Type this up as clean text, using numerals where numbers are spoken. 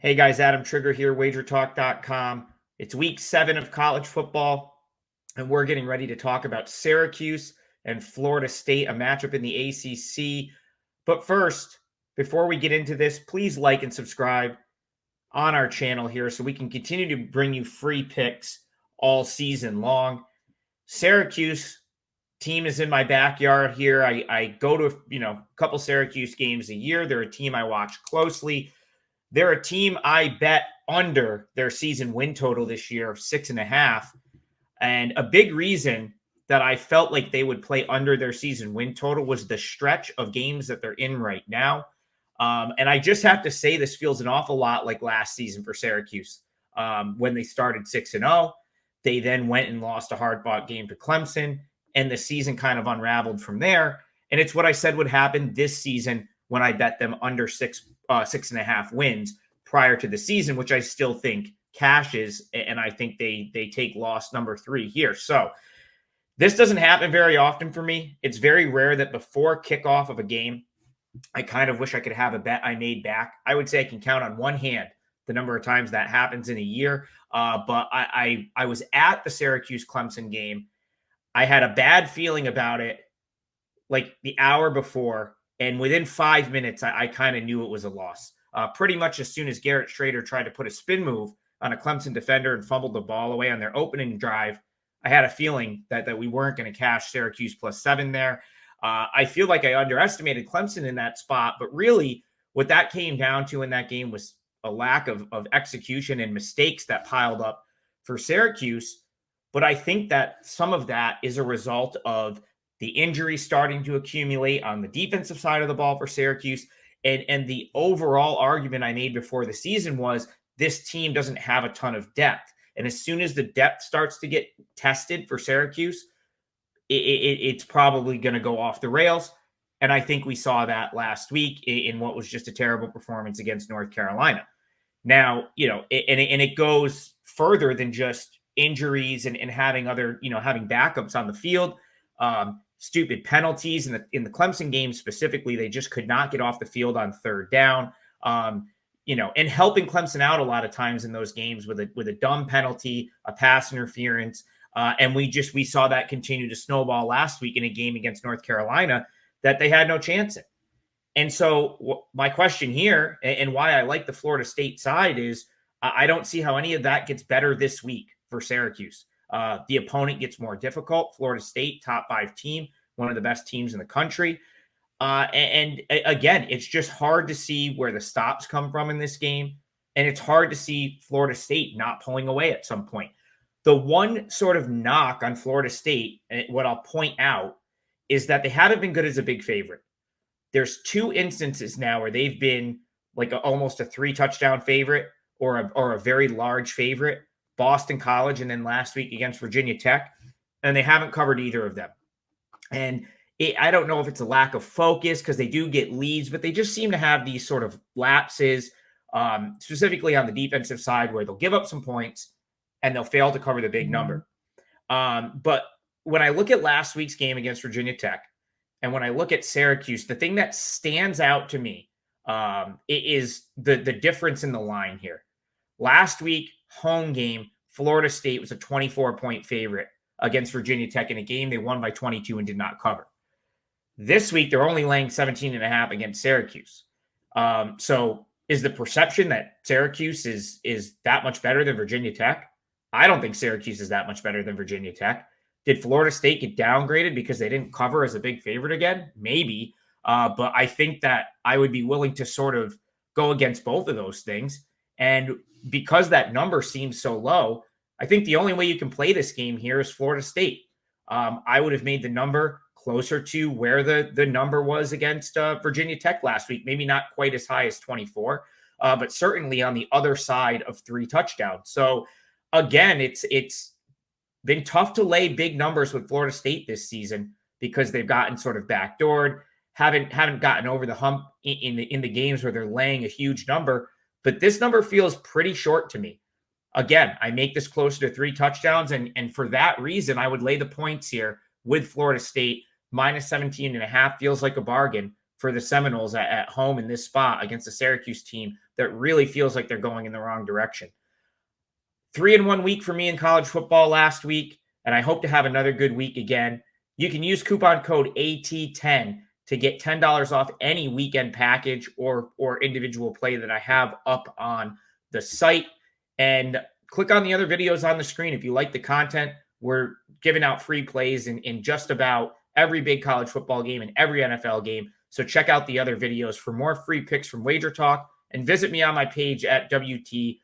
Hey guys, Adam Trigger here, wagertalk.com. It's week 7 of college football, and we're getting ready to talk about Syracuse and Florida State, a matchup in the ACC. But first, before we get into this, please like and subscribe on our channel here so we can continue to bring you free picks all season long. Syracuse team is in my backyard here. I go to a couple Syracuse games a year. They're a team I watch closely. They're a team I bet under their season win total this year of 6.5. And a big reason that I felt like they would play under their season win total was the stretch of games that they're in right now. And I just have to say, this feels an awful lot like last season for Syracuse. When they started 6-0, they then went and lost a hard-fought game to Clemson, and the season kind of unraveled from there. And it's what I said would happen this season when I bet them under 6.5 wins prior to the season, which I still think cashes, and I think they take loss number 3 here. So this doesn't happen very often for me. It's very rare that before kickoff of a game, I kind of wish I could have a bet I made back. I would say I can count on one hand the number of times that happens in a year. But I was at the Syracuse-Clemson game. I had a bad feeling about it like the hour before, and within 5 minutes, I kind of knew it was a loss. Pretty much as soon as Garrett Schrader tried to put a spin move on a Clemson defender and fumbled the ball away on their opening drive, I had a feeling that we weren't going to cash Syracuse +7 there. I feel like I underestimated Clemson in that spot, but really what that came down to in that game was a lack of execution and mistakes that piled up for Syracuse. But I think that some of that is a result of the injuries starting to accumulate on the defensive side of the ball for Syracuse. And the overall argument I made before the season was this team doesn't have a ton of depth. And as soon as the depth starts to get tested for Syracuse, it's probably going to go off the rails. And I think we saw that last week in what was just a terrible performance against North Carolina. Now, it goes further than just injuries and having other, having backups on the field. Stupid penalties in the Clemson game specifically. They just could not get off the field on third down. And helping Clemson out a lot of times in those games with a dumb penalty, a pass interference. And we saw that continue to snowball last week in a game against North Carolina that they had no chance in. And so my question here, and why I like the Florida State side, is I don't see how any of that gets better this week for Syracuse. The opponent gets more difficult. Florida State, top 5 team, one of the best teams in the country. And again, it's just hard to see where the stops come from in this game. And it's hard to see Florida State not pulling away at some point. The one sort of knock on Florida State, and what I'll point out, is that they haven't been good as a big favorite. There's 2 instances now where they've been like almost a 3-touchdown favorite or a very large favorite. Boston College, and then last week against Virginia Tech, and they haven't covered either of them. And I don't know if it's a lack of focus because they do get leads, but they just seem to have these sort of lapses, specifically on the defensive side, where they'll give up some points and they'll fail to cover the big number. But when I look at last week's game against Virginia Tech, and when I look at Syracuse, the thing that stands out to me is the difference in the line here. Last week, home game, Florida State was a 24-point favorite against Virginia Tech in a game they won by 22 and did not cover. This week, they're only laying 17.5 against Syracuse. So is the perception that Syracuse is that much better than Virginia Tech? I don't think Syracuse is that much better than Virginia Tech. Did Florida State get downgraded because they didn't cover as a big favorite again? Maybe. But I think that I would be willing to sort of go against both of those things. And because that number seems so low, I think the only way you can play this game here is Florida State. I would have made the number closer to where the number was against Virginia Tech last week. Maybe not quite as high as 24, but certainly on the other side of 3 touchdowns. So again, it's been tough to lay big numbers with Florida State this season because they've gotten sort of backdoored, haven't gotten over the hump in the games where they're laying a huge number. But this number feels pretty short to me. Again, I make this closer to 3 touchdowns, and for that reason, I would lay the points here with Florida State. Minus 17.5 feels like a bargain for the Seminoles at home in this spot against the Syracuse team, that really feels like they're going in the wrong direction. 3-1 week for me in college football last week, and I hope to have another good week again. You can use coupon code AT10 to get $10 off any weekend package or individual play that I have up on the site. And click on the other videos on the screen. If you like the content, we're giving out free plays in just about every big college football game and every NFL game. So check out the other videos for more free picks from Wager Talk, and visit me on my page at wt.buzz/AT.